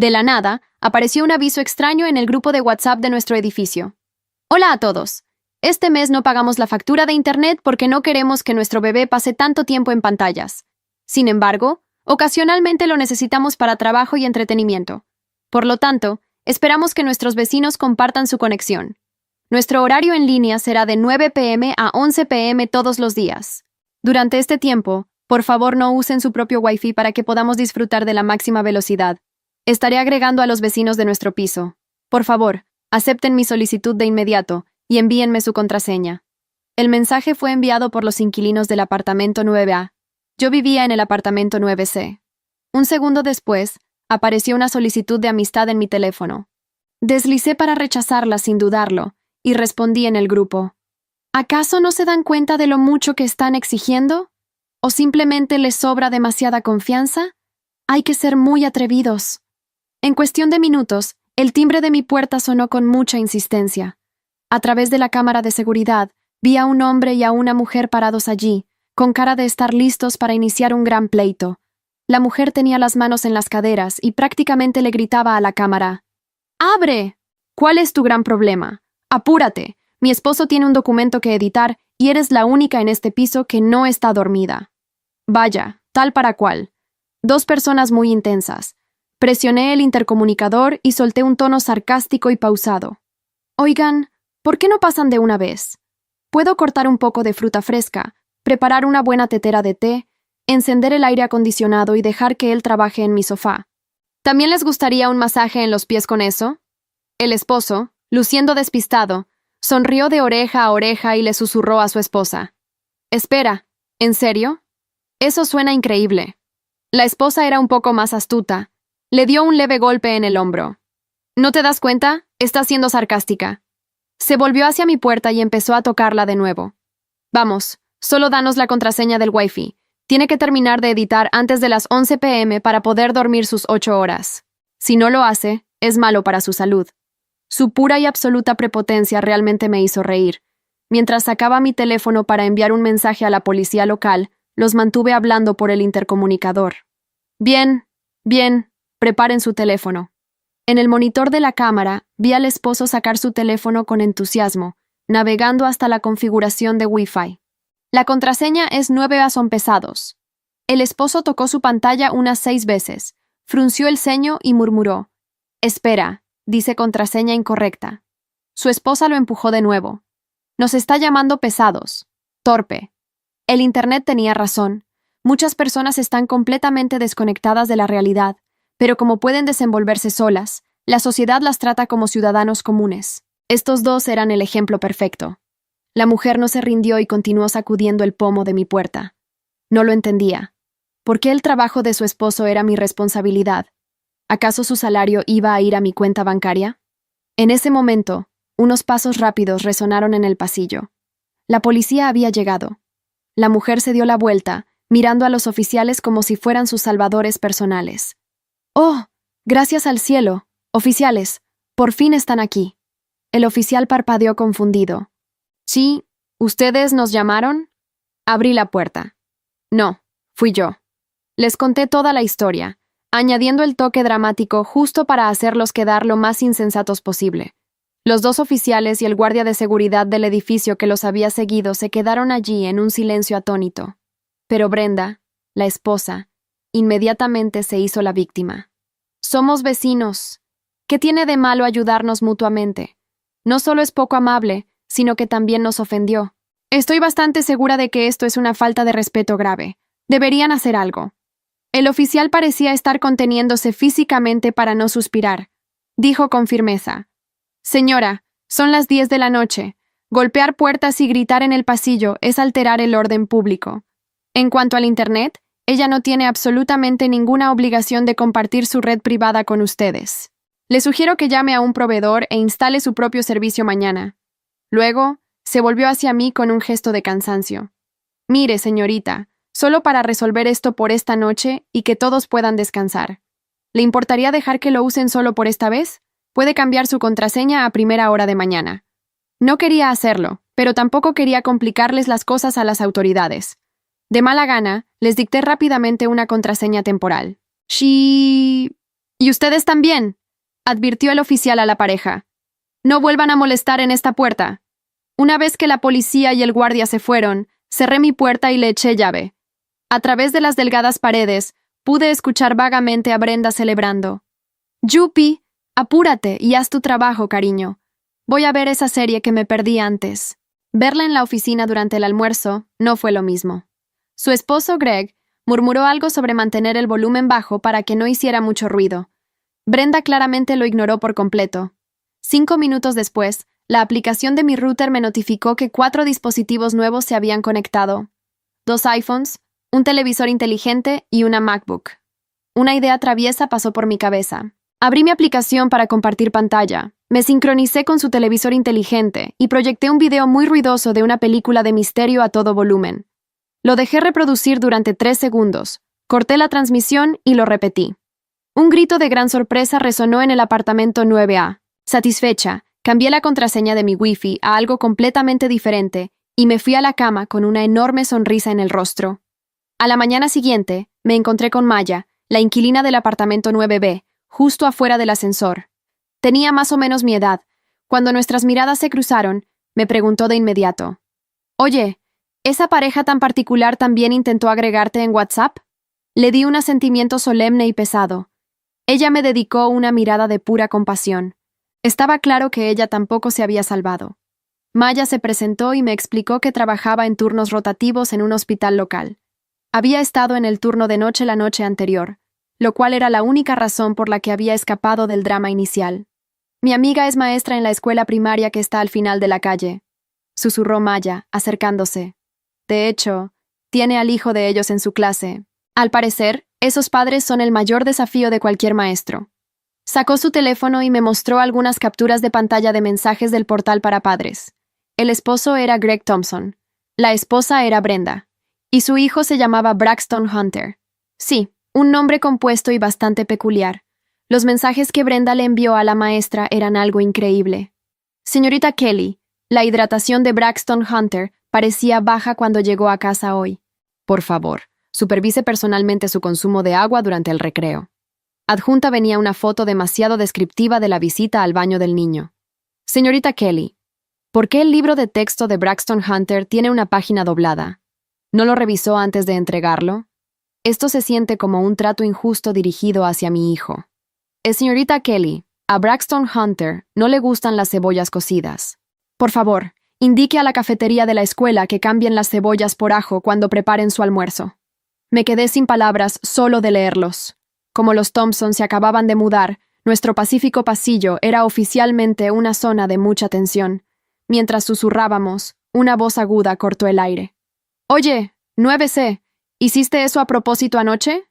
De la nada, apareció un aviso extraño en el grupo de WhatsApp de nuestro edificio. Hola a todos. Este mes no pagamos la factura de Internet porque no queremos que nuestro bebé pase tanto tiempo en pantallas. Sin embargo, ocasionalmente lo necesitamos para trabajo y entretenimiento. Por lo tanto, esperamos que nuestros vecinos compartan su conexión. Nuestro horario en línea será de 9 p.m. a 11 p.m. todos los días. Durante este tiempo, por favor no usen su propio Wi-Fi para que podamos disfrutar de la máxima velocidad. Estaré agregando a los vecinos de nuestro piso. Por favor, acepten mi solicitud de inmediato y envíenme su contraseña. El mensaje fue enviado por los inquilinos del apartamento 9A. Yo vivía en el apartamento 9C. Un segundo después, apareció una solicitud de amistad en mi teléfono. Deslicé para rechazarla sin dudarlo y respondí en el grupo. ¿Acaso no se dan cuenta de lo mucho que están exigiendo? ¿O simplemente les sobra demasiada confianza? Hay que ser muy atrevidos. En cuestión de minutos, el timbre de mi puerta sonó con mucha insistencia. A través de la cámara de seguridad, vi a un hombre y a una mujer parados allí, con cara de estar listos para iniciar un gran pleito. La mujer tenía las manos en las caderas y prácticamente le gritaba a la cámara. ¡Abre! ¿Cuál es tu gran problema? ¡Apúrate! Mi esposo tiene un documento que editar y eres la única en este piso que no está dormida. Vaya, tal para cual. Dos personas muy intensas. Presioné el intercomunicador y solté un tono sarcástico y pausado. Oigan, ¿por qué no pasan de una vez? Puedo cortar un poco de fruta fresca, preparar una buena tetera de té, encender el aire acondicionado y dejar que él trabaje en mi sofá. ¿También les gustaría un masaje en los pies con eso? El esposo, luciendo despistado, sonrió de oreja a oreja y le susurró a su esposa. Espera, ¿en serio? Eso suena increíble. La esposa era un poco más astuta. Le dio un leve golpe en el hombro. ¿No te das cuenta? Estás siendo sarcástica. Se volvió hacia mi puerta y empezó a tocarla de nuevo. Vamos, solo danos la contraseña del Wi-Fi. Tiene que terminar de editar antes de las 11 p.m. para poder dormir sus 8 horas. Si no lo hace, es malo para su salud. Su pura y absoluta prepotencia realmente me hizo reír. Mientras sacaba mi teléfono para enviar un mensaje a la policía local, los mantuve hablando por el intercomunicador. Bien, preparen su teléfono. En el monitor de la cámara, vi al esposo sacar su teléfono con entusiasmo, navegando hasta la configuración de Wi-Fi. La contraseña es 9A son pesados. El esposo tocó su pantalla unas 6 veces, frunció el ceño y murmuró. Espera, dice contraseña incorrecta. Su esposa lo empujó de nuevo. Nos está llamando pesados. Torpe. El Internet tenía razón. Muchas personas están completamente desconectadas de la realidad, pero como pueden desenvolverse solas, la sociedad las trata como ciudadanos comunes. Estos dos eran el ejemplo perfecto. La mujer no se rindió y continuó sacudiendo el pomo de mi puerta. No lo entendía. ¿Por qué el trabajo de su esposo era mi responsabilidad? ¿Acaso su salario iba a ir a mi cuenta bancaria? En ese momento, unos pasos rápidos resonaron en el pasillo. La policía había llegado. La mujer se dio la vuelta, mirando a los oficiales como si fueran sus salvadores personales. ¡Oh! Gracias al cielo. Oficiales, por fin están aquí. El oficial parpadeó confundido. ¿Sí? ¿Ustedes nos llamaron? Abrí la puerta. No, fui yo. Les conté toda la historia, añadiendo el toque dramático justo para hacerlos quedar lo más insensatos posible. Los dos oficiales y el guardia de seguridad del edificio que los había seguido se quedaron allí en un silencio atónito. Pero Brenda, la esposa, inmediatamente se hizo la víctima. Somos vecinos. ¿Qué tiene de malo ayudarnos mutuamente? No solo es poco amable, sino que también nos ofendió. Estoy bastante segura de que esto es una falta de respeto grave. Deberían hacer algo. El oficial parecía estar conteniéndose físicamente para no suspirar. Dijo con firmeza. Señora, son las 10 de la noche. Golpear puertas y gritar en el pasillo es alterar el orden público. En cuanto al Internet, ella no tiene absolutamente ninguna obligación de compartir su red privada con ustedes. Le sugiero que llame a un proveedor e instale su propio servicio mañana. Luego, se volvió hacia mí con un gesto de cansancio. Mire, señorita, solo para resolver esto por esta noche y que todos puedan descansar. ¿Le importaría dejar que lo usen solo por esta vez? Puede cambiar su contraseña a primera hora de mañana. No quería hacerlo, pero tampoco quería complicarles las cosas a las autoridades. De mala gana, les dicté rápidamente una contraseña temporal. Y ustedes también, advirtió el oficial a la pareja. No vuelvan a molestar en esta puerta. Una vez que la policía y el guardia se fueron, cerré mi puerta y le eché llave. A través de las delgadas paredes, pude escuchar vagamente a Brenda celebrando. Yupi, apúrate y haz tu trabajo, cariño. Voy a ver esa serie que me perdí antes. Verla en la oficina durante el almuerzo no fue lo mismo. Su esposo, Greg, murmuró algo sobre mantener el volumen bajo para que no hiciera mucho ruido. Brenda claramente lo ignoró por completo. 5 minutos después, la aplicación de mi router me notificó que 4 dispositivos nuevos se habían conectado. 2 iPhones, un televisor inteligente y una MacBook. Una idea traviesa pasó por mi cabeza. Abrí mi aplicación para compartir pantalla, me sincronicé con su televisor inteligente y proyecté un video muy ruidoso de una película de misterio a todo volumen. Lo dejé reproducir durante 3 segundos, corté la transmisión y lo repetí. Un grito de gran sorpresa resonó en el apartamento 9A. Satisfecha, cambié la contraseña de mi Wi-Fi a algo completamente diferente y me fui a la cama con una enorme sonrisa en el rostro. A la mañana siguiente, me encontré con Maya, la inquilina del apartamento 9B, justo afuera del ascensor. Tenía más o menos mi edad. Cuando nuestras miradas se cruzaron, me preguntó de inmediato. Oye, ¿esa pareja tan particular también intentó agregarte en WhatsApp? Le di un asentimiento solemne y pesado. Ella me dedicó una mirada de pura compasión. Estaba claro que ella tampoco se había salvado. Maya se presentó y me explicó que trabajaba en turnos rotativos en un hospital local. Había estado en el turno de noche la noche anterior, lo cual era la única razón por la que había escapado del drama inicial. Mi amiga es maestra en la escuela primaria que está al final de la calle, susurró Maya, acercándose. De hecho, tiene al hijo de ellos en su clase. Al parecer, esos padres son el mayor desafío de cualquier maestro. Sacó su teléfono y me mostró algunas capturas de pantalla de mensajes del portal para padres. El esposo era Greg Thompson, la esposa era Brenda, y su hijo se llamaba Braxton Hunter. Sí, un nombre compuesto y bastante peculiar. Los mensajes que Brenda le envió a la maestra eran algo increíble. Señorita Kelly, la hidratación de Braxton Hunter parecía baja cuando llegó a casa hoy. Por favor, supervise personalmente su consumo de agua durante el recreo. Adjunta venía una foto demasiado descriptiva de la visita al baño del niño. Señorita Kelly, ¿por qué el libro de texto de Braxton Hunter tiene una página doblada? ¿No lo revisó antes de entregarlo? Esto se siente como un trato injusto dirigido hacia mi hijo. Señorita Kelly, a Braxton Hunter no le gustan las cebollas cocidas. Por favor, indique a la cafetería de la escuela que cambien las cebollas por ajo cuando preparen su almuerzo. Me quedé sin palabras solo de leerlos. Como los Thompson se acababan de mudar, nuestro pacífico pasillo era oficialmente una zona de mucha tensión. Mientras susurrábamos, una voz aguda cortó el aire. Oye, 9C. ¿Hiciste eso a propósito anoche?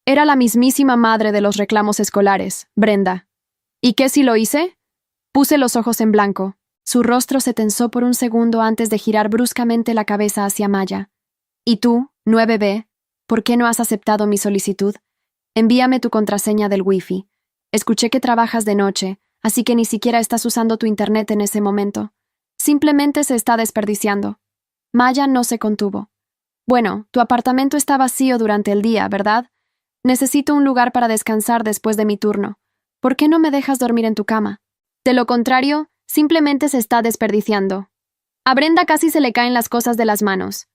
Era la mismísima madre de los reclamos escolares, Brenda. ¿Y qué si lo hice? Puse los ojos en blanco. Su rostro se tensó por un segundo antes de girar bruscamente la cabeza hacia Maya. ¿Y tú, 9B, por qué no has aceptado mi solicitud? Envíame tu contraseña del Wi-Fi. Escuché que trabajas de noche, así que ni siquiera estás usando tu internet en ese momento. Simplemente se está desperdiciando. Maya no se contuvo. Bueno, tu apartamento está vacío durante el día, ¿verdad? Necesito un lugar para descansar después de mi turno. ¿Por qué no me dejas dormir en tu cama? De lo contrario, simplemente se está desperdiciando. A Brenda casi se le caen las cosas de las manos.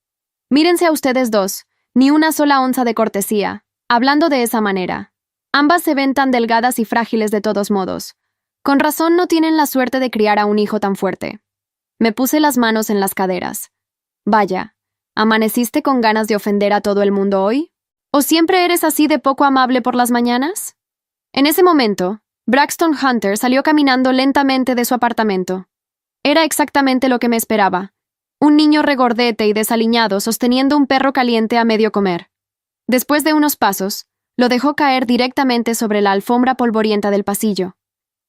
Mírense a ustedes dos, ni una sola onza de cortesía, hablando de esa manera. Ambas se ven tan delgadas y frágiles de todos modos. Con razón no tienen la suerte de criar a un hijo tan fuerte. Me puse las manos en las caderas. Vaya. ¿Amaneciste con ganas de ofender a todo el mundo hoy? ¿O siempre eres así de poco amable por las mañanas? En ese momento, Braxton Hunter salió caminando lentamente de su apartamento. Era exactamente lo que me esperaba. Un niño regordete y desaliñado sosteniendo un perro caliente a medio comer. Después de unos pasos, lo dejó caer directamente sobre la alfombra polvorienta del pasillo.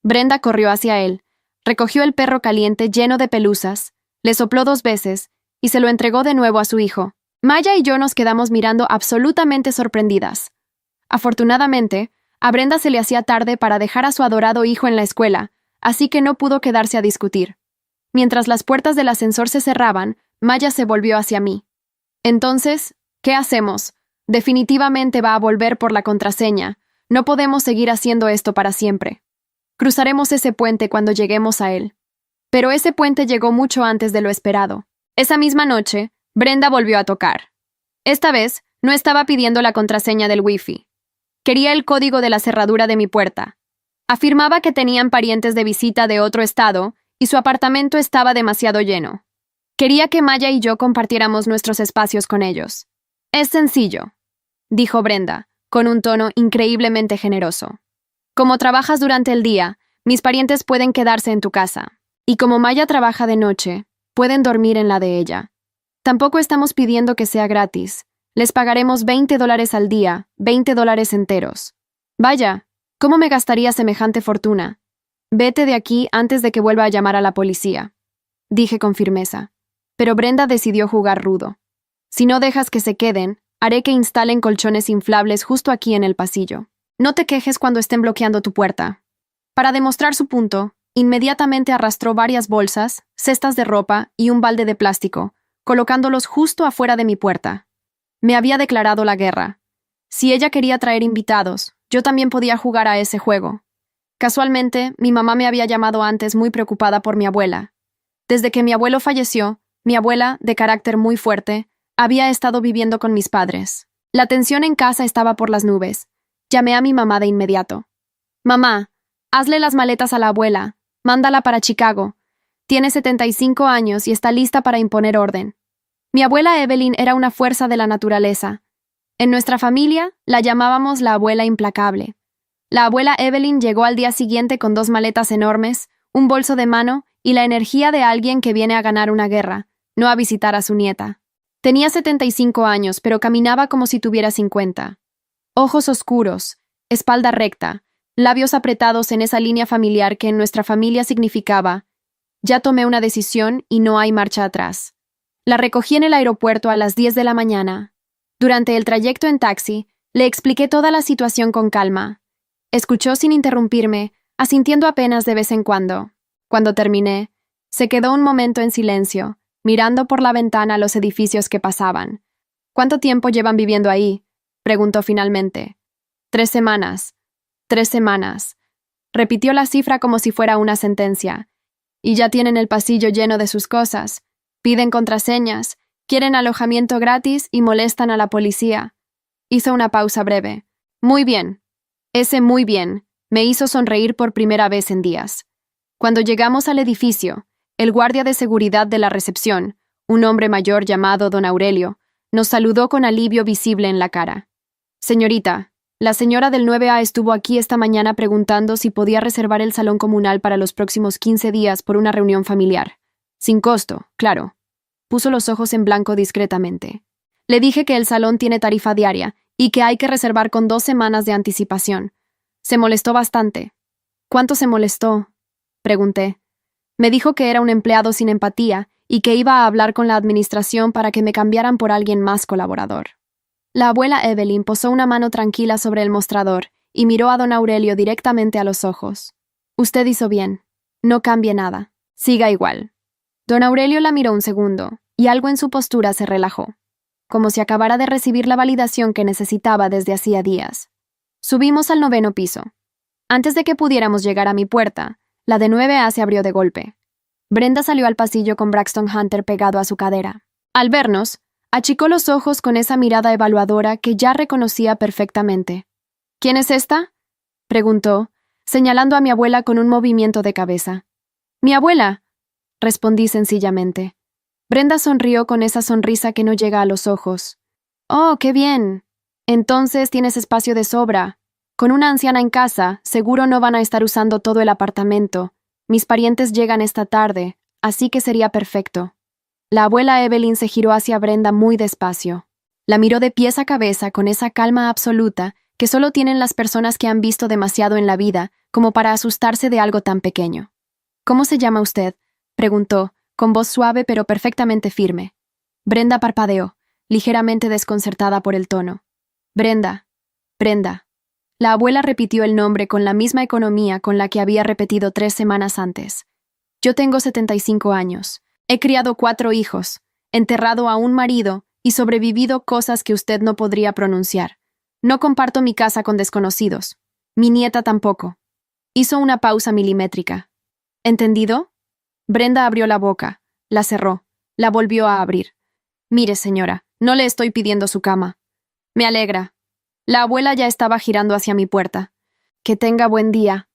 Brenda corrió hacia él, recogió el perro caliente lleno de pelusas, le sopló 2 veces y se lo entregó de nuevo a su hijo. Maya y yo nos quedamos mirando absolutamente sorprendidas. Afortunadamente, a Brenda se le hacía tarde para dejar a su adorado hijo en la escuela, así que no pudo quedarse a discutir. Mientras las puertas del ascensor se cerraban, Maya se volvió hacia mí. Entonces, ¿qué hacemos? Definitivamente va a volver por la contraseña. No podemos seguir haciendo esto para siempre. Cruzaremos ese puente cuando lleguemos a él. Pero ese puente llegó mucho antes de lo esperado. Esa misma noche, Brenda volvió a tocar. Esta vez, no estaba pidiendo la contraseña del Wi-Fi. Quería el código de la cerradura de mi puerta. Afirmaba que tenían parientes de visita de otro estado y su apartamento estaba demasiado lleno. Quería que Maya y yo compartiéramos nuestros espacios con ellos. Es sencillo, dijo Brenda, con un tono increíblemente generoso. Como trabajas durante el día, mis parientes pueden quedarse en tu casa. Y como Maya trabaja de noche, pueden dormir en la de ella. Tampoco estamos pidiendo que sea gratis. Les pagaremos $20 al día, $20 enteros. Vaya, ¿cómo me gastaría semejante fortuna? Vete de aquí antes de que vuelva a llamar a la policía, dije con firmeza. Pero Brenda decidió jugar rudo. Si no dejas que se queden, haré que instalen colchones inflables justo aquí en el pasillo. No te quejes cuando estén bloqueando tu puerta. Para demostrar su punto, inmediatamente arrastró varias bolsas, cestas de ropa y un balde de plástico, colocándolos justo afuera de mi puerta. Me había declarado la guerra. Si ella quería traer invitados, yo también podía jugar a ese juego. Casualmente, mi mamá me había llamado antes muy preocupada por mi abuela. Desde que mi abuelo falleció, mi abuela, de carácter muy fuerte, había estado viviendo con mis padres. La tensión en casa estaba por las nubes. Llamé a mi mamá de inmediato. Mamá, hazle las maletas a la abuela, mándala para Chicago. Tiene 75 años y está lista para imponer orden. Mi abuela Evelyn era una fuerza de la naturaleza. En nuestra familia la llamábamos la abuela implacable. La abuela Evelyn llegó al día siguiente con 2 maletas enormes, un bolso de mano y la energía de alguien que viene a ganar una guerra, no a visitar a su nieta. Tenía 75 años, pero caminaba como si tuviera 50. Ojos oscuros, espalda recta, labios apretados en esa línea familiar que en nuestra familia significaba: ya tomé una decisión y no hay marcha atrás. La recogí en el aeropuerto a las 10 de la mañana. Durante el trayecto en taxi, le expliqué toda la situación con calma. Escuchó sin interrumpirme, asintiendo apenas de vez en cuando. Cuando terminé, se quedó un momento en silencio, mirando por la ventana los edificios que pasaban. ¿Cuánto tiempo llevan viviendo ahí?, preguntó finalmente. 3 semanas. 3 semanas. Repitió la cifra como si fuera una sentencia. Y ya tienen el pasillo lleno de sus cosas. Piden contraseñas, quieren alojamiento gratis y molestan a la policía. Hizo una pausa breve. Muy bien. Ese muy bien me hizo sonreír por primera vez en días. Cuando llegamos al edificio, el guardia de seguridad de la recepción, un hombre mayor llamado don Aurelio, nos saludó con alivio visible en la cara. Señorita, la señora del 9A estuvo aquí esta mañana preguntando si podía reservar el salón comunal para los próximos 15 días por una reunión familiar. Sin costo, claro. Puso los ojos en blanco discretamente. Le dije que el salón tiene tarifa diaria y que hay que reservar con 2 semanas de anticipación. Se molestó bastante. ¿Cuánto se molestó?, pregunté. Me dijo que era un empleado sin empatía y que iba a hablar con la administración para que me cambiaran por alguien más colaborador. La abuela Evelyn posó una mano tranquila sobre el mostrador y miró a don Aurelio directamente a los ojos. Usted hizo bien. No cambie nada. Siga igual. Don Aurelio la miró un segundo, y algo en su postura se relajó, como si acabara de recibir la validación que necesitaba desde hacía días. Subimos al 9º piso. Antes de que pudiéramos llegar a mi puerta, la de 9A se abrió de golpe. Brenda salió al pasillo con Braxton Hunter pegado a su cadera. Al vernos, achicó los ojos con esa mirada evaluadora que ya reconocía perfectamente. ¿Quién es esta?, preguntó, señalando a mi abuela con un movimiento de cabeza. «Mi abuela», respondí sencillamente. Brenda sonrió con esa sonrisa que no llega a los ojos. «Oh, qué bien. Entonces tienes espacio de sobra. Con una anciana en casa, seguro no van a estar usando todo el apartamento. Mis parientes llegan esta tarde, así que sería perfecto». La abuela Evelyn se giró hacia Brenda muy despacio. La miró de pies a cabeza con esa calma absoluta que solo tienen las personas que han visto demasiado en la vida como para asustarse de algo tan pequeño. «¿Cómo se llama usted?», preguntó, con voz suave pero perfectamente firme. Brenda parpadeó, ligeramente desconcertada por el tono. «Brenda. Brenda». La abuela repitió el nombre con la misma economía con la que había repetido 3 semanas antes. «Yo tengo 75 años. He criado 4 hijos, enterrado a un marido y sobrevivido cosas que usted no podría pronunciar. No comparto mi casa con desconocidos. Mi nieta tampoco. Hizo una pausa milimétrica. ¿Entendido? Brenda abrió la boca, la cerró, la volvió a abrir. Mire, señora, no le estoy pidiendo su cama. Me alegra. La abuela ya estaba girando hacia mi puerta. Que tenga buen día.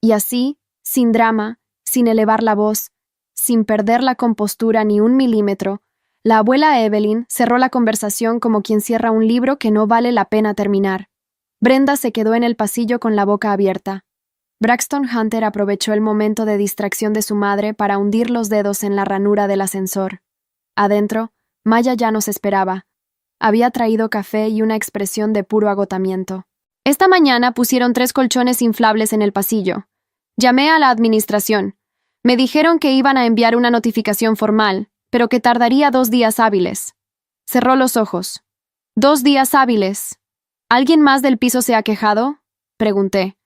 Y así, sin drama, sin elevar la voz, sin perder la compostura ni un milímetro, la abuela Evelyn cerró la conversación como quien cierra un libro que no vale la pena terminar. Brenda se quedó en el pasillo con la boca abierta. Braxton Hunter aprovechó el momento de distracción de su madre para hundir los dedos en la ranura del ascensor. Adentro, Maya ya nos esperaba. Había traído café y una expresión de puro agotamiento. Esta mañana pusieron 3 colchones inflables en el pasillo. Llamé a la administración. Me dijeron que iban a enviar una notificación formal, pero que tardaría 2 días hábiles. Cerró los ojos. 2 días hábiles. ¿Alguien más del piso se ha quejado? Pregunté.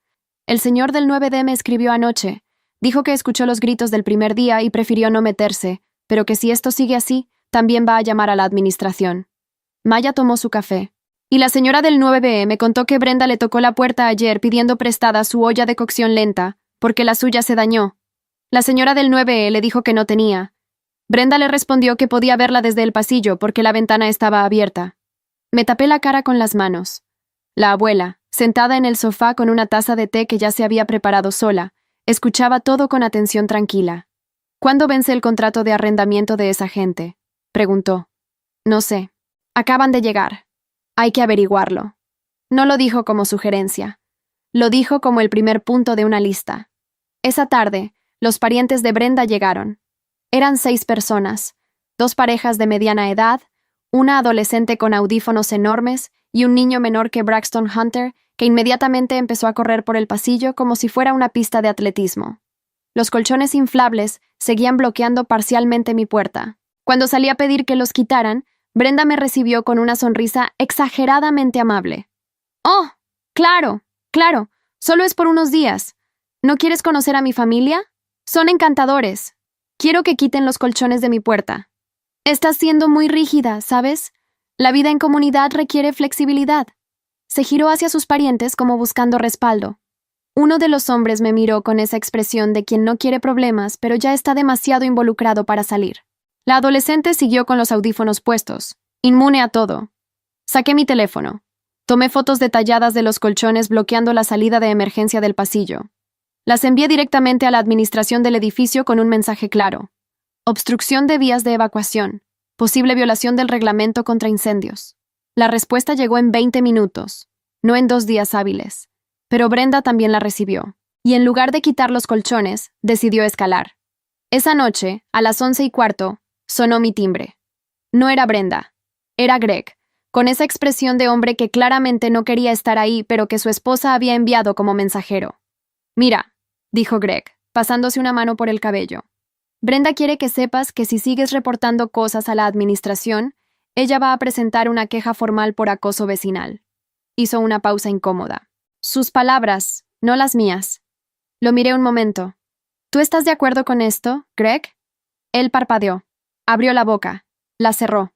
El señor del 9D me escribió anoche. Dijo que escuchó los gritos del primer día y prefirió no meterse, pero que si esto sigue así, también va a llamar a la administración. Maya tomó su café. Y la señora del 9B me contó que Brenda le tocó la puerta ayer pidiendo prestada su olla de cocción lenta, porque la suya se dañó. La señora del 9E le dijo que no tenía. Brenda le respondió que podía verla desde el pasillo porque la ventana estaba abierta. Me tapé la cara con las manos. La abuela, sentada en el sofá con una taza de té que ya se había preparado sola, escuchaba todo con atención tranquila. ¿Cuándo vence el contrato de arrendamiento de esa gente? Preguntó. No sé. Acaban de llegar. Hay que averiguarlo. No lo dijo como sugerencia. Lo dijo como el primer punto de una lista. Esa tarde, los parientes de Brenda llegaron. Eran 6 personas, 2 parejas de mediana edad, una adolescente con audífonos enormes y un niño menor que Braxton Hunter, que inmediatamente empezó a correr por el pasillo como si fuera una pista de atletismo. Los colchones inflables seguían bloqueando parcialmente mi puerta. Cuando salí a pedir que los quitaran, Brenda me recibió con una sonrisa exageradamente amable. «Oh, claro, claro, solo es por unos días. ¿No quieres conocer a mi familia? Son encantadores. Quiero que quiten los colchones de mi puerta. Estás siendo muy rígida, ¿sabes? La vida en comunidad requiere flexibilidad». Se giró hacia sus parientes como buscando respaldo. Uno de los hombres me miró con esa expresión de quien no quiere problemas, pero ya está demasiado involucrado para salir. La adolescente siguió con los audífonos puestos, inmune a todo. Saqué mi teléfono. Tomé fotos detalladas de los colchones bloqueando la salida de emergencia del pasillo. Las envié directamente a la administración del edificio con un mensaje claro. Obstrucción de vías de evacuación. Posible violación del reglamento contra incendios. La respuesta llegó en 20 minutos, no en 2 días hábiles. Pero Brenda también la recibió. Y en lugar de quitar los colchones, decidió escalar. Esa noche, a las 11:15, sonó mi timbre. No era Brenda. Era Greg, con esa expresión de hombre que claramente no quería estar ahí, pero que su esposa había enviado como mensajero. «Mira», dijo Greg, pasándose una mano por el cabello. «Brenda quiere que sepas que si sigues reportando cosas a la administración, ella va a presentar una queja formal por acoso vecinal». Hizo una pausa incómoda. Sus palabras, no las mías. Lo miré un momento. «¿Tú estás de acuerdo con esto, Greg?» Él parpadeó. Abrió la boca. La cerró.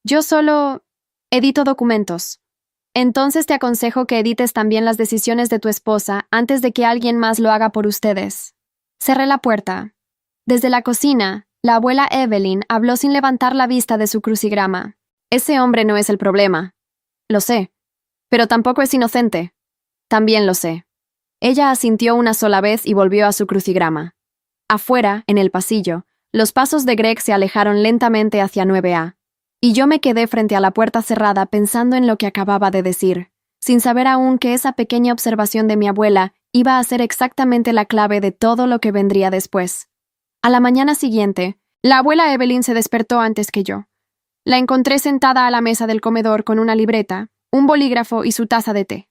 «Yo solo edito documentos». «Entonces te aconsejo que edites también las decisiones de tu esposa antes de que alguien más lo haga por ustedes». Cerré la puerta. Desde la cocina, la abuela Evelyn habló sin levantar la vista de su crucigrama. «Ese hombre no es el problema». «Lo sé. Pero tampoco es inocente». «También lo sé». Ella asintió una sola vez y volvió a su crucigrama. Afuera, en el pasillo, los pasos de Greg se alejaron lentamente hacia 9A. Y yo me quedé frente a la puerta cerrada pensando en lo que acababa de decir, sin saber aún que esa pequeña observación de mi abuela iba a ser exactamente la clave de todo lo que vendría después. A la mañana siguiente, la abuela Evelyn se despertó antes que yo. La encontré sentada a la mesa del comedor con una libreta, un bolígrafo y su taza de té.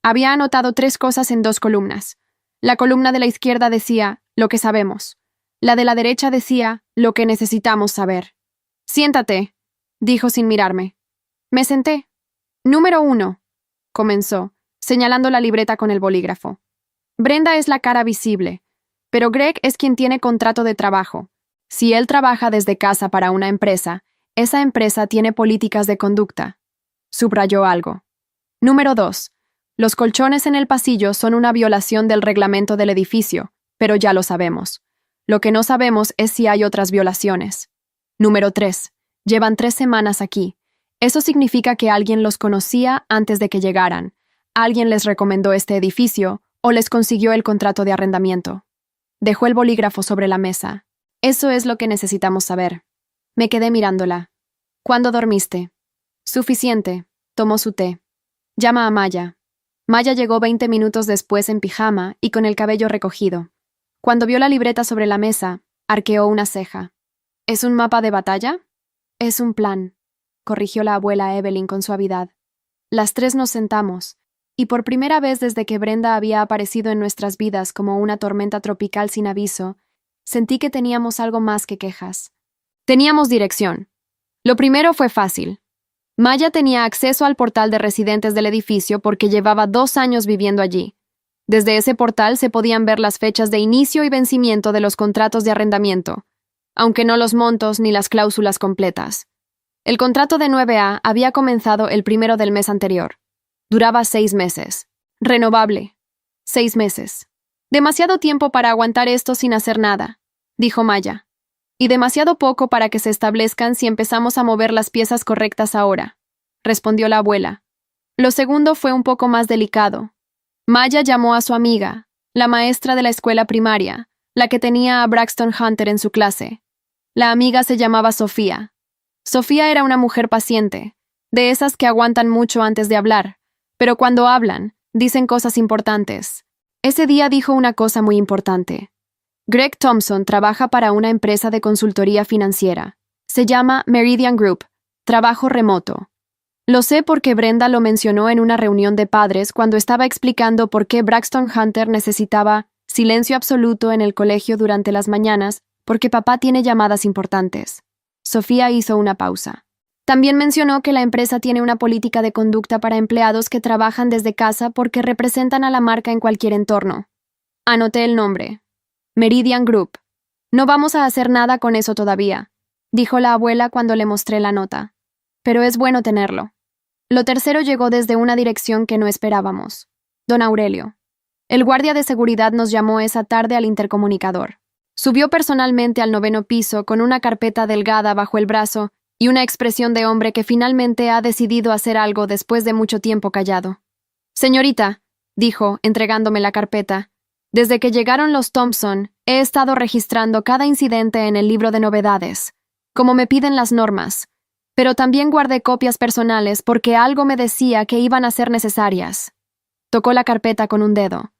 Había anotado 3 cosas en 2 columnas. La columna de la izquierda decía, lo que sabemos. La de la derecha decía, lo que necesitamos saber. «Siéntate», dijo sin mirarme. Me senté. «Número 1», comenzó, señalando la libreta con el bolígrafo. «Brenda es la cara visible, pero Greg es quien tiene contrato de trabajo. Si él trabaja desde casa para una empresa, esa empresa tiene políticas de conducta». Subrayó algo. Número 2. Los colchones en el pasillo son una violación del reglamento del edificio, pero ya lo sabemos. Lo que no sabemos es si hay otras violaciones. Número 3. Llevan 3 semanas aquí. Eso significa que alguien los conocía antes de que llegaran. Alguien les recomendó este edificio o les consiguió el contrato de arrendamiento. Dejó el bolígrafo sobre la mesa. Eso es lo que necesitamos saber. Me quedé mirándola. ¿Cuándo dormiste? Suficiente. Tomó su té. Llama a Maya. Maya llegó 20 minutos después en pijama y con el cabello recogido. Cuando vio la libreta sobre la mesa, arqueó una ceja. ¿Es un mapa de batalla? Es un plan, corrigió la abuela Evelyn con suavidad. Las 3 nos sentamos, y por primera vez desde que Brenda había aparecido en nuestras vidas como una tormenta tropical sin aviso, sentí que teníamos algo más que quejas. Teníamos dirección. Lo primero fue fácil. Maya tenía acceso al portal de residentes del edificio porque llevaba 2 años viviendo allí. Desde ese portal se podían ver las fechas de inicio y vencimiento de los contratos de arrendamiento, aunque no los montos ni las cláusulas completas. El contrato de 9A había comenzado el 1 del mes anterior. Duraba 6 meses. Renovable. 6 meses. Demasiado tiempo para aguantar esto sin hacer nada, dijo Maya. Y demasiado poco para que se establezcan si empezamos a mover las piezas correctas ahora, respondió la abuela. Lo segundo fue un poco más delicado. Maya llamó a su amiga, la maestra de la escuela primaria, la que tenía a Braxton Hunter en su clase. La amiga se llamaba Sofía. Sofía era una mujer paciente, de esas que aguantan mucho antes de hablar, pero cuando hablan, dicen cosas importantes. Ese día dijo una cosa muy importante. Greg Thompson trabaja para una empresa de consultoría financiera. Se llama Meridian Group, trabajo remoto. Lo sé porque Brenda lo mencionó en una reunión de padres cuando estaba explicando por qué Braxton Hunter necesitaba silencio absoluto en el colegio durante las mañanas porque papá tiene llamadas importantes. Sofía hizo una pausa. También mencionó que la empresa tiene una política de conducta para empleados que trabajan desde casa porque representan a la marca en cualquier entorno. Anoté el nombre. Meridian Group. No vamos a hacer nada con eso todavía, dijo la abuela cuando le mostré la nota. Pero es bueno tenerlo. Lo tercero llegó desde una dirección que no esperábamos. Don Aurelio. El guardia de seguridad nos llamó esa tarde al intercomunicador. Subió personalmente al 9º piso con una carpeta delgada bajo el brazo y una expresión de hombre que finalmente ha decidido hacer algo después de mucho tiempo callado. Señorita, dijo, entregándome la carpeta, desde que llegaron los Thompson, he estado registrando cada incidente en el libro de novedades, como me piden las normas, pero también guardé copias personales porque algo me decía que iban a ser necesarias. Tocó la carpeta con un dedo.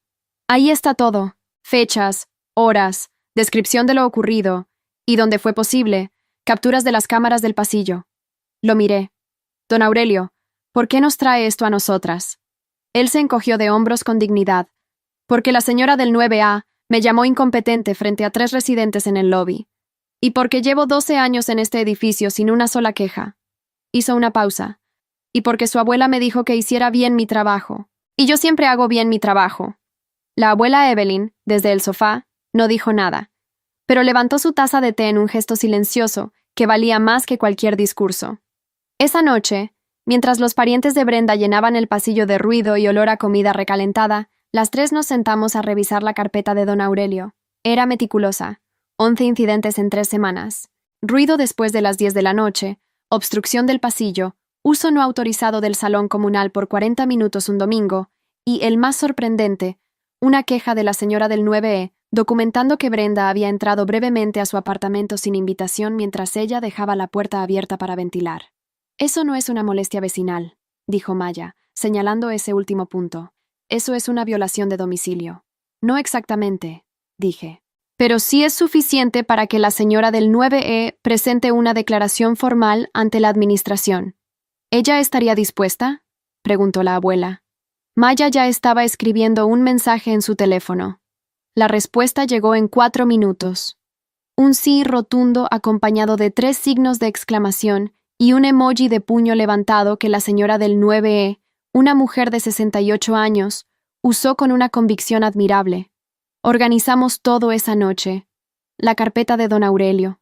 Ahí está todo, fechas, horas, descripción de lo ocurrido, y donde fue posible, capturas de las cámaras del pasillo. Lo miré. Don Aurelio, ¿por qué nos trae esto a nosotras? Él se encogió de hombros con dignidad. Porque la señora del 9A me llamó incompetente frente a 3 residentes en el lobby. Y porque llevo 12 años en este edificio sin una sola queja. Hizo una pausa. Y porque su abuela me dijo que hiciera bien mi trabajo. Y yo siempre hago bien mi trabajo. La abuela Evelyn, desde el sofá, no dijo nada. Pero levantó su taza de té en un gesto silencioso que valía más que cualquier discurso. Esa noche, mientras los parientes de Brenda llenaban el pasillo de ruido y olor a comida recalentada, las 3 nos sentamos a revisar la carpeta de don Aurelio. Era meticulosa. 11 incidentes en 3 semanas. Ruido después de las 10 de la noche, obstrucción del pasillo, uso no autorizado del salón comunal por 40 minutos un domingo, y, el más sorprendente, una queja de la señora del 9E, documentando que Brenda había entrado brevemente a su apartamento sin invitación mientras ella dejaba la puerta abierta para ventilar. Eso no es una molestia vecinal, dijo Maya, señalando ese último punto. Eso es una violación de domicilio. No exactamente, dije. Pero sí es suficiente para que la señora del 9E presente una declaración formal ante la administración. ¿Ella estaría dispuesta?, preguntó la abuela. Maya ya estaba escribiendo un mensaje en su teléfono. La respuesta llegó en 4 minutos. Un sí rotundo acompañado de 3 signos de exclamación y un emoji de puño levantado que la señora del 9E, una mujer de 68 años, usó con una convicción admirable. Organizamos todo esa noche. La carpeta de don Aurelio.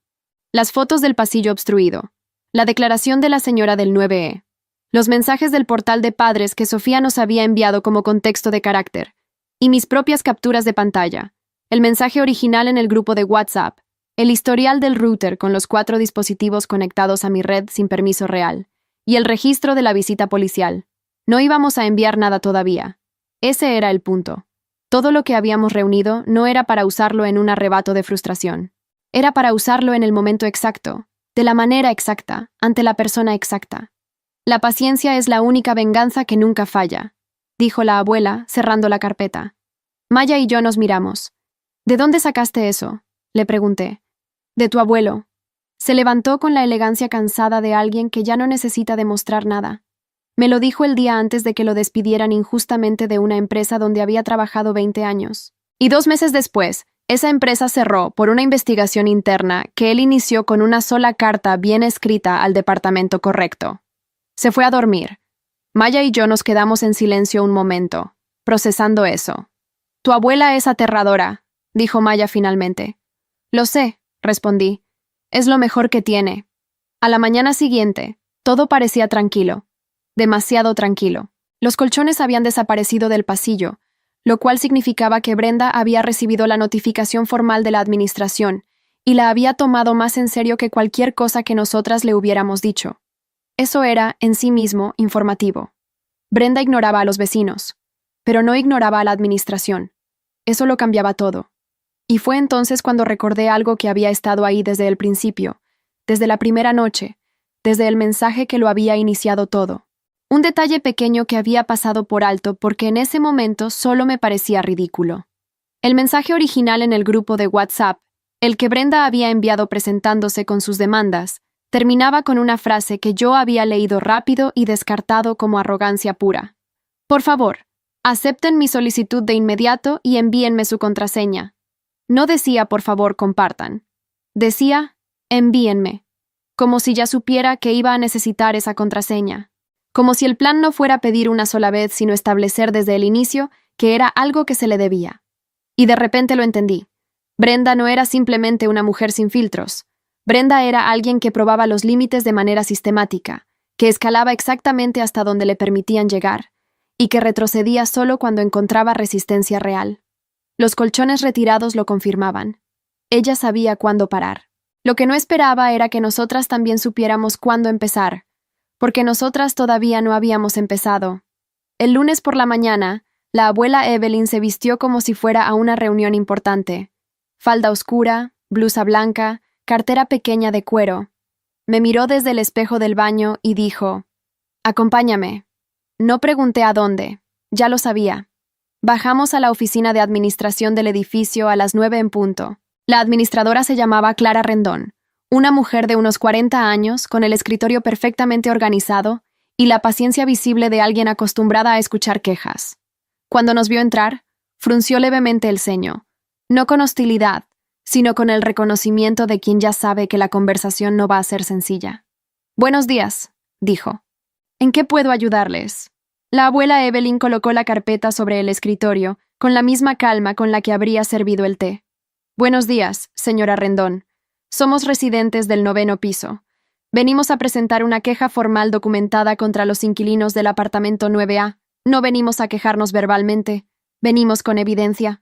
Las fotos del pasillo obstruido. La declaración de la señora del 9E. los mensajes del portal de padres que Sofía nos había enviado como contexto de carácter, y mis propias capturas de pantalla, el mensaje original en el grupo de WhatsApp, el historial del router con los 4 dispositivos conectados a mi red sin permiso real, y el registro de la visita policial. No íbamos a enviar nada todavía. Ese era el punto. Todo lo que habíamos reunido no era para usarlo en un arrebato de frustración. Era para usarlo en el momento exacto, de la manera exacta, ante la persona exacta. La paciencia es la única venganza que nunca falla, dijo la abuela, cerrando la carpeta. Maya y yo nos miramos. ¿De dónde sacaste eso?, le pregunté. De tu abuelo. Se levantó con la elegancia cansada de alguien que ya no necesita demostrar nada. Me lo dijo el día antes de que lo despidieran injustamente de una empresa donde había trabajado 20 años. Y 2 meses después, esa empresa cerró por una investigación interna que él inició con una sola carta bien escrita al departamento correcto. Se fue a dormir. Maya y yo nos quedamos en silencio un momento, procesando eso. Tu abuela es aterradora, dijo Maya finalmente. Lo sé, respondí. Es lo mejor que tiene. A la mañana siguiente, todo parecía tranquilo. Demasiado tranquilo. Los colchones habían desaparecido del pasillo, lo cual significaba que Brenda había recibido la notificación formal de la administración y la había tomado más en serio que cualquier cosa que nosotras le hubiéramos dicho. Eso era, en sí mismo, informativo. Brenda ignoraba a los vecinos, pero no ignoraba a la administración. Eso lo cambiaba todo. Y fue entonces cuando recordé algo que había estado ahí desde el principio, desde la primera noche, desde el mensaje que lo había iniciado todo. Un detalle pequeño que había pasado por alto porque en ese momento solo me parecía ridículo. El mensaje original en el grupo de WhatsApp, el que Brenda había enviado presentándose con sus demandas, terminaba con una frase que yo había leído rápido y descartado como arrogancia pura. Por favor, acepten mi solicitud de inmediato y envíenme su contraseña. No decía por favor compartan. Decía envíenme, como si ya supiera que iba a necesitar esa contraseña. Como si el plan no fuera pedir una sola vez, sino establecer desde el inicio que era algo que se le debía. Y de repente lo entendí. Brenda no era simplemente una mujer sin filtros. Brenda era alguien que probaba los límites de manera sistemática, que escalaba exactamente hasta donde le permitían llegar, y que retrocedía solo cuando encontraba resistencia real. Los colchones retirados lo confirmaban. Ella sabía cuándo parar. Lo que no esperaba era que nosotras también supiéramos cuándo empezar, porque nosotras todavía no habíamos empezado. El lunes por la mañana, la abuela Evelyn se vistió como si fuera a una reunión importante. Falda oscura, blusa blanca, cartera pequeña de cuero. Me miró desde el espejo del baño y dijo, «Acompáñame». No pregunté a dónde, ya lo sabía. Bajamos a la oficina de administración del edificio a las 9 en punto. La administradora se llamaba Clara Rendón, una mujer de unos 40 años, con el escritorio perfectamente organizado y la paciencia visible de alguien acostumbrada a escuchar quejas. Cuando nos vio entrar, frunció levemente el ceño, no con hostilidad, sino con el reconocimiento de quien ya sabe que la conversación no va a ser sencilla. «Buenos días», dijo. «¿En qué puedo ayudarles?» La abuela Evelyn colocó la carpeta sobre el escritorio, con la misma calma con la que habría servido el té. «Buenos días, señora Rendón. Somos residentes del 9º piso. Venimos a presentar una queja formal documentada contra los inquilinos del apartamento 9A. No venimos a quejarnos verbalmente, venimos con evidencia».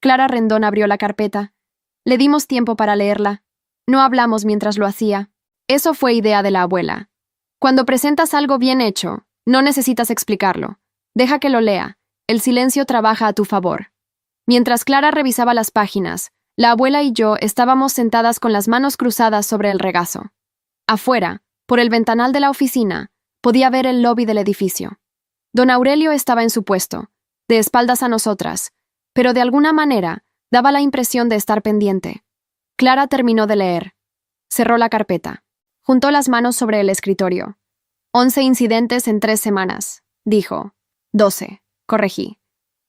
Clara Rendón abrió la carpeta. Le dimos tiempo para leerla. No hablamos mientras lo hacía. Eso fue idea de la abuela. Cuando presentas algo bien hecho, no necesitas explicarlo. Deja que lo lea. El silencio trabaja a tu favor. Mientras Clara revisaba las páginas, la abuela y yo estábamos sentadas con las manos cruzadas sobre el regazo. Afuera, por el ventanal de la oficina, podía ver el lobby del edificio. Don Aurelio estaba en su puesto, de espaldas a nosotras, pero de alguna manera daba la impresión de estar pendiente. Clara terminó de leer. Cerró la carpeta. Juntó las manos sobre el escritorio. 11 incidentes en 3 semanas, dijo. 12, corregí.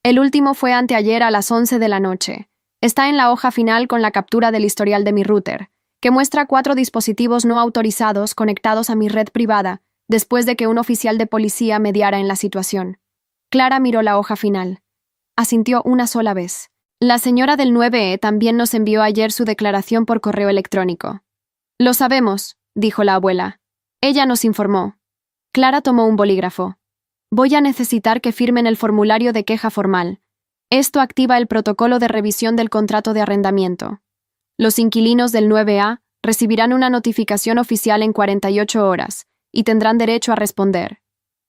El último fue anteayer a las 11 de la noche. Está en la hoja final con la captura del historial de mi router, que muestra 4 dispositivos no autorizados conectados a mi red privada, después de que un oficial de policía mediara en la situación. Clara miró la hoja final. Asintió una sola vez. La señora del 9E también nos envió ayer su declaración por correo electrónico. Lo sabemos, dijo la abuela. Ella nos informó. Clara tomó un bolígrafo. Voy a necesitar que firmen el formulario de queja formal. Esto activa el protocolo de revisión del contrato de arrendamiento. Los inquilinos del 9A recibirán una notificación oficial en 48 horas y tendrán derecho a responder.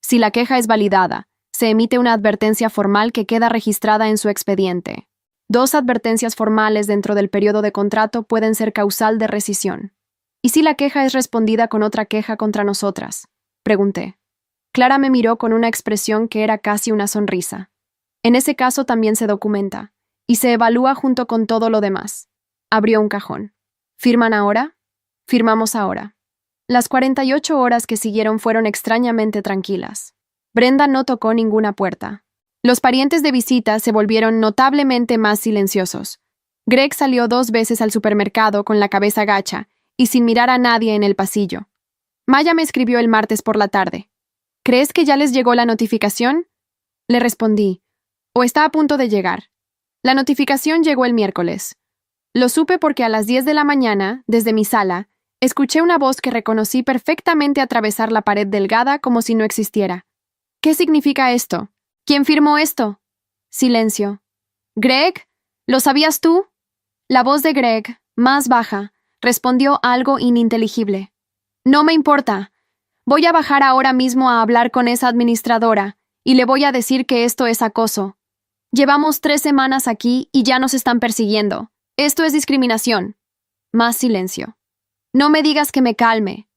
Si la queja es validada, se emite una advertencia formal que queda registrada en su expediente. 2 advertencias formales dentro del periodo de contrato pueden ser causal de rescisión. ¿Y si la queja es respondida con otra queja contra nosotras?, pregunté. Clara me miró con una expresión que era casi una sonrisa. En ese caso también se documenta, y se evalúa junto con todo lo demás. Abrió un cajón. ¿Firman ahora? Firmamos ahora. Las 48 horas que siguieron fueron extrañamente tranquilas. Brenda no tocó ninguna puerta. Los parientes de visita se volvieron notablemente más silenciosos. Greg salió 2 veces al supermercado con la cabeza gacha y sin mirar a nadie en el pasillo. Maya me escribió el martes por la tarde. ¿Crees que ya les llegó la notificación? Le respondí. ¿O está a punto de llegar? La notificación llegó el miércoles. Lo supe porque a las 10 de la mañana, desde mi sala, escuché una voz que reconocí perfectamente atravesar la pared delgada como si no existiera. ¿Qué significa esto? ¿Quién firmó esto? Silencio. ¿Greg? ¿Lo sabías tú? La voz de Greg, más baja, respondió algo ininteligible. No me importa. Voy a bajar ahora mismo a hablar con esa administradora y le voy a decir que esto es acoso. Llevamos 3 semanas aquí y ya nos están persiguiendo. Esto es discriminación. Más silencio. No me digas que me calme.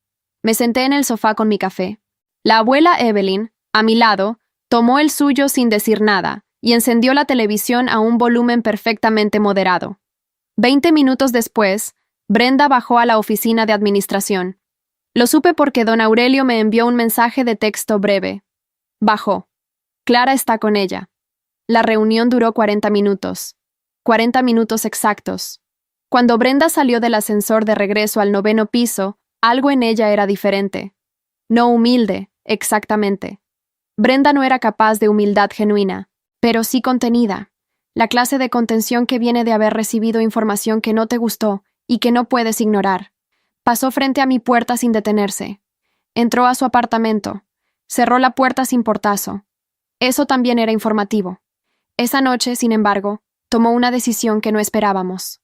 Me senté en el sofá con mi café. La abuela Evelyn, a mi lado, tomó el suyo sin decir nada y encendió la televisión a un volumen perfectamente moderado. 20 minutos después, Brenda bajó a la oficina de administración. Lo supe porque don Aurelio me envió un mensaje de texto breve. Bajó. Clara está con ella. La reunión duró 40 minutos. 40 minutos exactos. Cuando Brenda salió del ascensor de regreso al 9º piso, algo en ella era diferente. No humilde, exactamente. Brenda no era capaz de humildad genuina, pero sí contenida. La clase de contención que viene de haber recibido información que no te gustó y que no puedes ignorar. Pasó frente a mi puerta sin detenerse. Entró a su apartamento. Cerró la puerta sin portazo. Eso también era informativo. Esa noche, sin embargo, tomó una decisión que no esperábamos.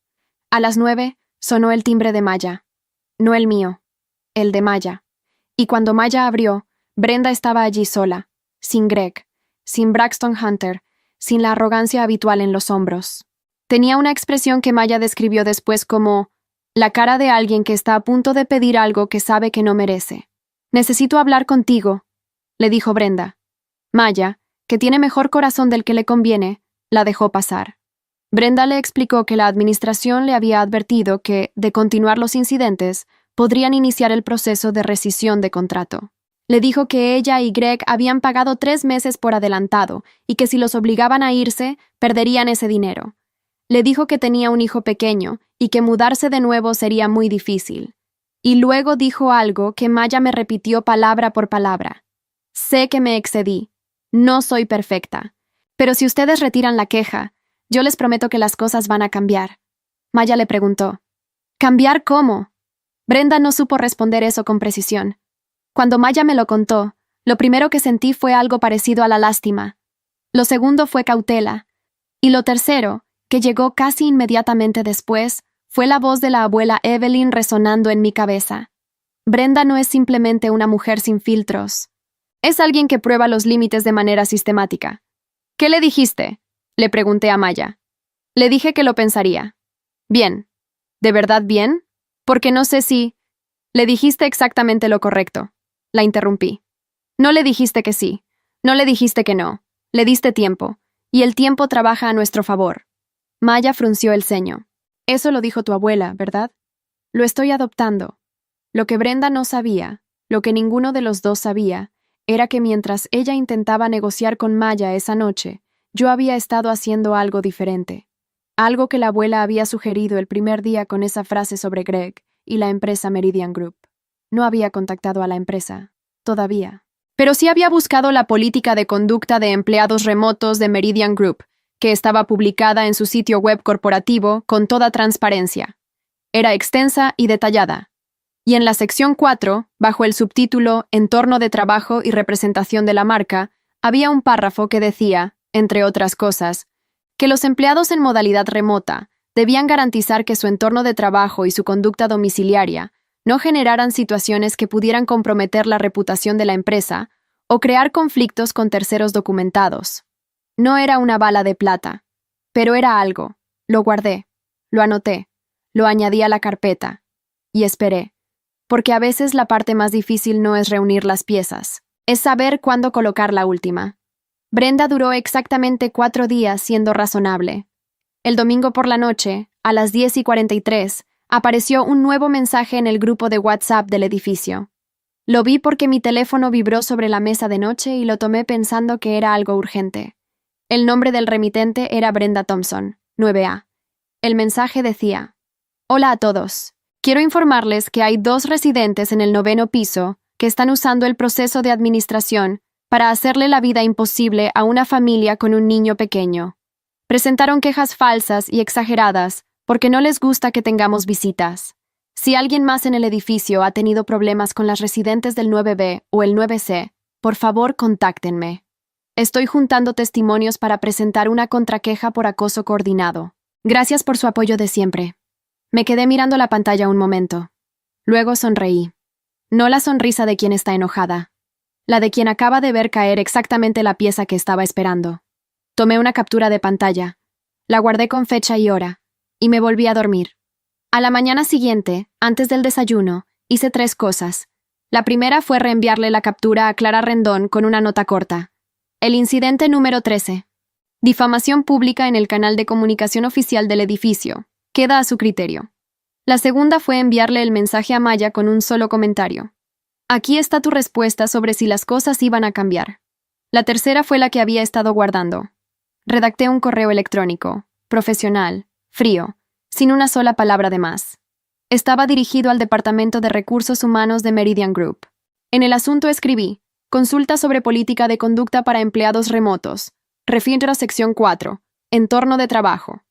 A las 9 sonó el timbre de Maya. No el mío, el de Maya. Y cuando Maya abrió, Brenda estaba allí sola, sin Greg, sin Braxton Hunter, sin la arrogancia habitual en los hombros. Tenía una expresión que Maya describió después como la cara de alguien que está a punto de pedir algo que sabe que no merece. «Necesito hablar contigo», le dijo Brenda. Maya, que tiene mejor corazón del que le conviene, la dejó pasar. Brenda le explicó que la administración le había advertido que, de continuar los incidentes, podrían iniciar el proceso de rescisión de contrato. Le dijo que ella y Greg habían pagado 3 meses por adelantado y que si los obligaban a irse, perderían ese dinero. Le dijo que tenía un hijo pequeño y que mudarse de nuevo sería muy difícil. Y luego dijo algo que Maya me repitió palabra por palabra. Sé que me excedí. No soy perfecta. Pero si ustedes retiran la queja, yo les prometo que las cosas van a cambiar. Maya le preguntó. ¿Cambiar cómo? Brenda no supo responder eso con precisión. Cuando Maya me lo contó, lo primero que sentí fue algo parecido a la lástima. Lo segundo fue cautela. Y lo tercero, que llegó casi inmediatamente después, fue la voz de la abuela Evelyn resonando en mi cabeza. Brenda no es simplemente una mujer sin filtros. Es alguien que prueba los límites de manera sistemática. ¿Qué le dijiste?, le pregunté a Maya. Le dije que lo pensaría. Bien. ¿De verdad bien? Porque no sé si... Le dijiste exactamente lo correcto. La interrumpí. No le dijiste que sí. No le dijiste que no. Le diste tiempo. Y el tiempo trabaja a nuestro favor. Maya frunció el ceño. Eso lo dijo tu abuela, ¿verdad? Lo estoy adoptando. Lo que Brenda no sabía, lo que ninguno de los dos sabía, era que mientras ella intentaba negociar con Maya esa noche, yo había estado haciendo algo diferente. Algo que la abuela había sugerido el primer día con esa frase sobre Greg y la empresa Meridian Group. No había contactado a la empresa, todavía. Pero sí había buscado la política de conducta de empleados remotos de Meridian Group, que estaba publicada en su sitio web corporativo con toda transparencia. Era extensa y detallada. Y en la sección 4, bajo el subtítulo Entorno de trabajo y representación de la marca, había un párrafo que decía, entre otras cosas, que los empleados en modalidad remota debían garantizar que su entorno de trabajo y su conducta domiciliaria no generaran situaciones que pudieran comprometer la reputación de la empresa o crear conflictos con terceros documentados. No era una bala de plata, pero era algo. Lo guardé, lo anoté, lo añadí a la carpeta y esperé, porque a veces la parte más difícil no es reunir las piezas, es saber cuándo colocar la última. Brenda duró exactamente 4 días siendo razonable. El domingo por la noche, a las 10:43, apareció un nuevo mensaje en el grupo de WhatsApp del edificio. Lo vi porque mi teléfono vibró sobre la mesa de noche y lo tomé pensando que era algo urgente. El nombre del remitente era Brenda Thompson, 9A. El mensaje decía: Hola a todos. Quiero informarles que hay 2 residentes en el 9º piso que están usando el proceso de administración para hacerle la vida imposible a una familia con un niño pequeño. Presentaron quejas falsas y exageradas porque no les gusta que tengamos visitas. Si alguien más en el edificio ha tenido problemas con las residentes del 9B o el 9C, por favor contáctenme. Estoy juntando testimonios para presentar una contraqueja por acoso coordinado. Gracias por su apoyo de siempre. Me quedé mirando la pantalla un momento. Luego sonreí. No la sonrisa de quien está enojada, la de quien acaba de ver caer exactamente la pieza que estaba esperando. Tomé una captura de pantalla, la guardé con fecha y hora, y me volví a dormir. A la mañana siguiente, antes del desayuno, hice 3 cosas. La primera fue reenviarle la captura a Clara Rendón con una nota corta. El incidente número 13. Difamación pública en el canal de comunicación oficial del edificio. Queda a su criterio. La segunda fue enviarle el mensaje a Maya con un solo comentario. Aquí está tu respuesta sobre si las cosas iban a cambiar. La tercera fue la que había estado guardando. Redacté un correo electrónico, profesional, frío, sin una sola palabra de más. Estaba dirigido al Departamento de Recursos Humanos de Meridian Group. En el asunto escribí: Consulta sobre política de conducta para empleados remotos. Refiero a sección 4. Entorno de trabajo.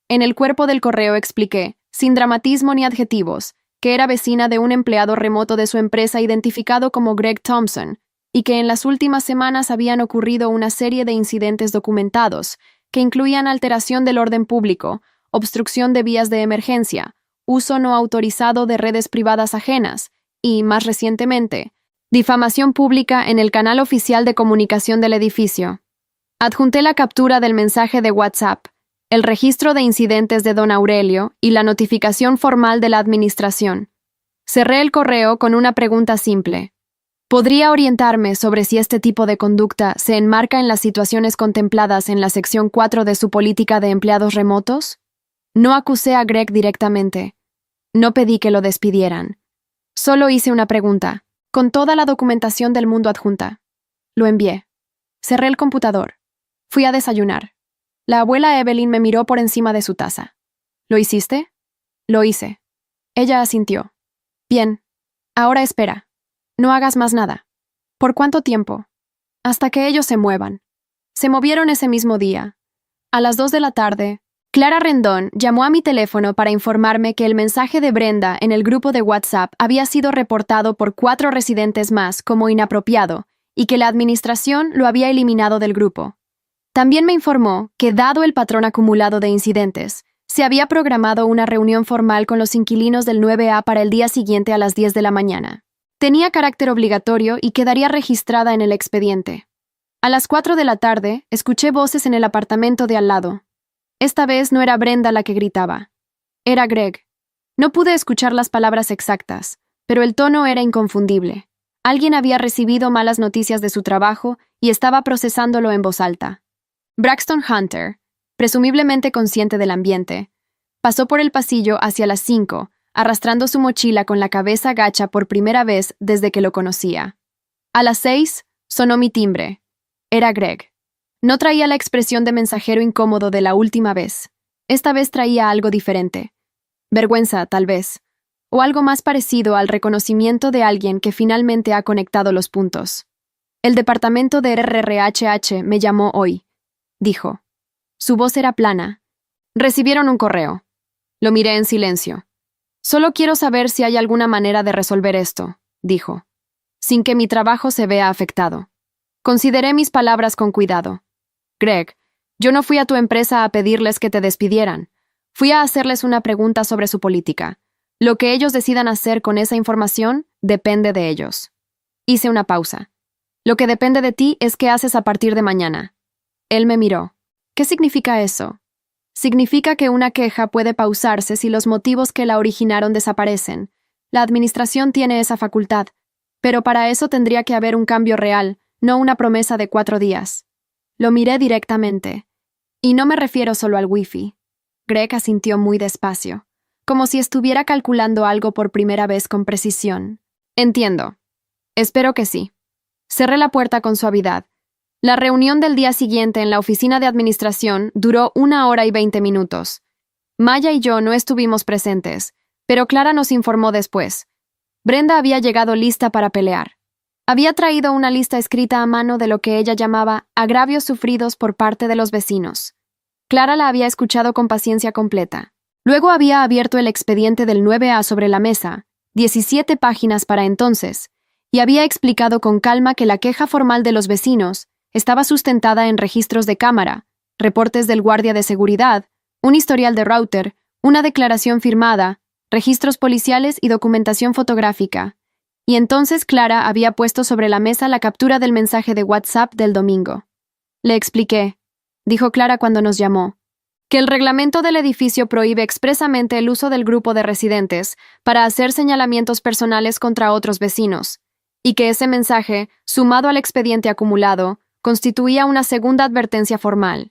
En el cuerpo del correo expliqué, sin dramatismo ni adjetivos, que era vecina de un empleado remoto de su empresa identificado como Greg Thompson, y que en las últimas semanas habían ocurrido una serie de incidentes documentados, que incluían alteración del orden público, obstrucción de vías de emergencia, uso no autorizado de redes privadas ajenas y, más recientemente, difamación pública en el canal oficial de comunicación del edificio. Adjunté la captura del mensaje de WhatsApp, el registro de incidentes de don Aurelio y la notificación formal de la administración. Cerré el correo con una pregunta simple. ¿Podría orientarme sobre si este tipo de conducta se enmarca en las situaciones contempladas en la sección 4 de su política de empleados remotos? No acusé a Greg directamente. No pedí que lo despidieran. Solo hice una pregunta, con toda la documentación del mundo adjunta. Lo envié. Cerré el computador. Fui a desayunar. La abuela Evelyn me miró por encima de su taza. ¿Lo hiciste? Lo hice. Ella asintió. Bien. Ahora espera. No hagas más nada. ¿Por cuánto tiempo? Hasta que ellos se muevan. Se movieron ese mismo día. A las 2 de la tarde, Clara Rendón llamó a mi teléfono para informarme que el mensaje de Brenda en el grupo de WhatsApp había sido reportado por 4 residentes más como inapropiado y que la administración lo había eliminado del grupo. También me informó que, dado el patrón acumulado de incidentes, se había programado una reunión formal con los inquilinos del 9A para el día siguiente a las 10 de la mañana. Tenía carácter obligatorio y quedaría registrada en el expediente. A las 4 de la tarde, escuché voces en el apartamento de al lado. Esta vez no era Brenda la que gritaba. Era Greg. No pude escuchar las palabras exactas, pero el tono era inconfundible. Alguien había recibido malas noticias de su trabajo y estaba procesándolo en voz alta. Braxton Hunter, presumiblemente consciente del ambiente, pasó por el pasillo hacia las 5, arrastrando su mochila con la cabeza gacha por primera vez desde que lo conocía. A las 6, sonó mi timbre. Era Greg. No traía la expresión de mensajero incómodo de la última vez. Esta vez traía algo diferente. Vergüenza, tal vez. O algo más parecido al reconocimiento de alguien que finalmente ha conectado los puntos. El departamento de RRHH me llamó hoy, dijo. Su voz era plana. Recibieron un correo. Lo miré en silencio. Solo quiero saber si hay alguna manera de resolver esto, dijo, sin que mi trabajo se vea afectado. Consideré mis palabras con cuidado. Greg, yo no fui a tu empresa a pedirles que te despidieran. Fui a hacerles una pregunta sobre su política. Lo que ellos decidan hacer con esa información depende de ellos. Hice una pausa. Lo que depende de ti es qué haces a partir de mañana. Él me miró. ¿Qué significa eso? Significa que una queja puede pausarse si los motivos que la originaron desaparecen. La administración tiene esa facultad, pero para eso tendría que haber un cambio real, no una promesa de 4 días. Lo miré directamente. Y no me refiero solo al wifi. Greg asintió muy despacio, como si estuviera calculando algo por primera vez con precisión. Entiendo. Espero que sí. Cerré la puerta con suavidad. La reunión del día siguiente en la oficina de administración duró 1 hora y 20 minutos. Maya y yo no estuvimos presentes, pero Clara nos informó después. Brenda había llegado lista para pelear. Había traído una lista escrita a mano de lo que ella llamaba agravios sufridos por parte de los vecinos. Clara la había escuchado con paciencia completa. Luego había abierto el expediente del 9A sobre la mesa, 17 páginas para entonces, y había explicado con calma que la queja formal de los vecinos estaba sustentada en registros de cámara, reportes del guardia de seguridad, un historial de router, una declaración firmada, registros policiales y documentación fotográfica. Y entonces Clara había puesto sobre la mesa la captura del mensaje de WhatsApp del domingo. Le expliqué, dijo Clara cuando nos llamó, que el reglamento del edificio prohíbe expresamente el uso del grupo de residentes para hacer señalamientos personales contra otros vecinos, y que ese mensaje, sumado al expediente acumulado, constituía una segunda advertencia formal.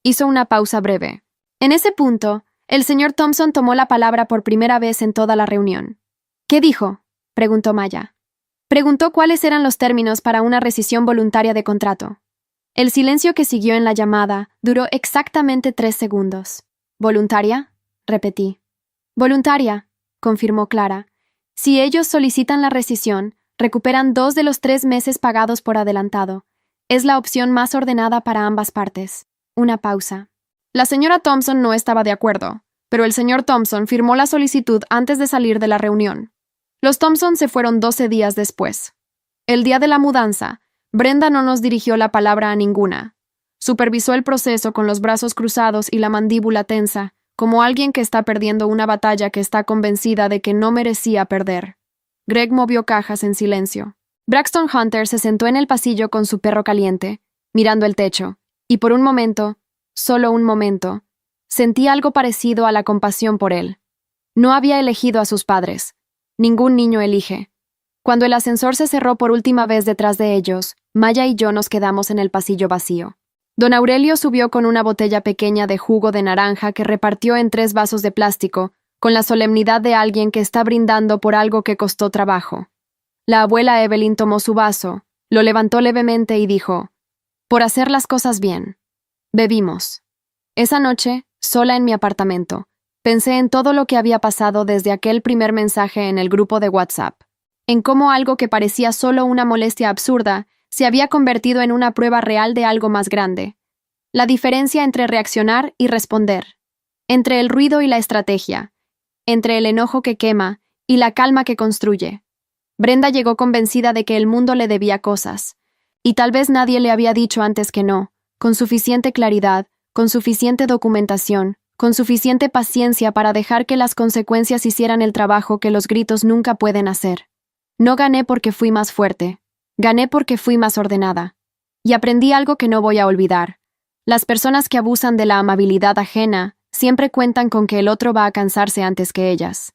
Hizo una pausa breve. En ese punto, el señor Thompson tomó la palabra por primera vez en toda la reunión. ¿Qué dijo?, preguntó Maya. Preguntó cuáles eran los términos para una rescisión voluntaria de contrato. El silencio que siguió en la llamada duró exactamente 3 segundos. ¿Voluntaria?, repetí. Voluntaria, confirmó Clara. Si ellos solicitan la rescisión, recuperan 2 de los 3 meses pagados por adelantado. Es la opción más ordenada para ambas partes. Una pausa. La señora Thompson no estaba de acuerdo, pero el señor Thompson firmó la solicitud antes de salir de la reunión. Los Thompson se fueron 12 días después. El día de la mudanza, Brenda no nos dirigió la palabra a ninguna. Supervisó el proceso con los brazos cruzados y la mandíbula tensa, como alguien que está perdiendo una batalla que está convencida de que no merecía perder. Greg movió cajas en silencio. Braxton Hunter se sentó en el pasillo con su perro caliente, mirando el techo, y por un momento, solo un momento, sentí algo parecido a la compasión por él. No había elegido a sus padres. Ningún niño elige. Cuando el ascensor se cerró por última vez detrás de ellos, Maya y yo nos quedamos en el pasillo vacío. Don Aurelio subió con una botella pequeña de jugo de naranja que repartió en 3 vasos de plástico, con la solemnidad de alguien que está brindando por algo que costó trabajo. La abuela Evelyn tomó su vaso, lo levantó levemente y dijo, «Por hacer las cosas bien». Bebimos. Esa noche, sola en mi apartamento, pensé en todo lo que había pasado desde aquel primer mensaje en el grupo de WhatsApp, en cómo algo que parecía solo una molestia absurda se había convertido en una prueba real de algo más grande. La diferencia entre reaccionar y responder, entre el ruido y la estrategia, entre el enojo que quema y la calma que construye. Brenda llegó convencida de que el mundo le debía cosas, y tal vez nadie le había dicho antes que no, con suficiente claridad, con suficiente documentación, con suficiente paciencia para dejar que las consecuencias hicieran el trabajo que los gritos nunca pueden hacer. No gané porque fui más fuerte, gané porque fui más ordenada. Y aprendí algo que no voy a olvidar. Las personas que abusan de la amabilidad ajena siempre cuentan con que el otro va a cansarse antes que ellas.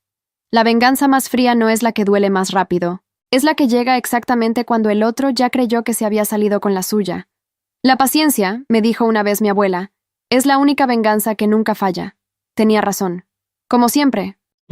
La venganza más fría no es la que duele más rápido, es la que llega exactamente cuando el otro ya creyó que se había salido con la suya. La paciencia, me dijo una vez mi abuela, es la única venganza que nunca falla. Tenía razón. Como siempre,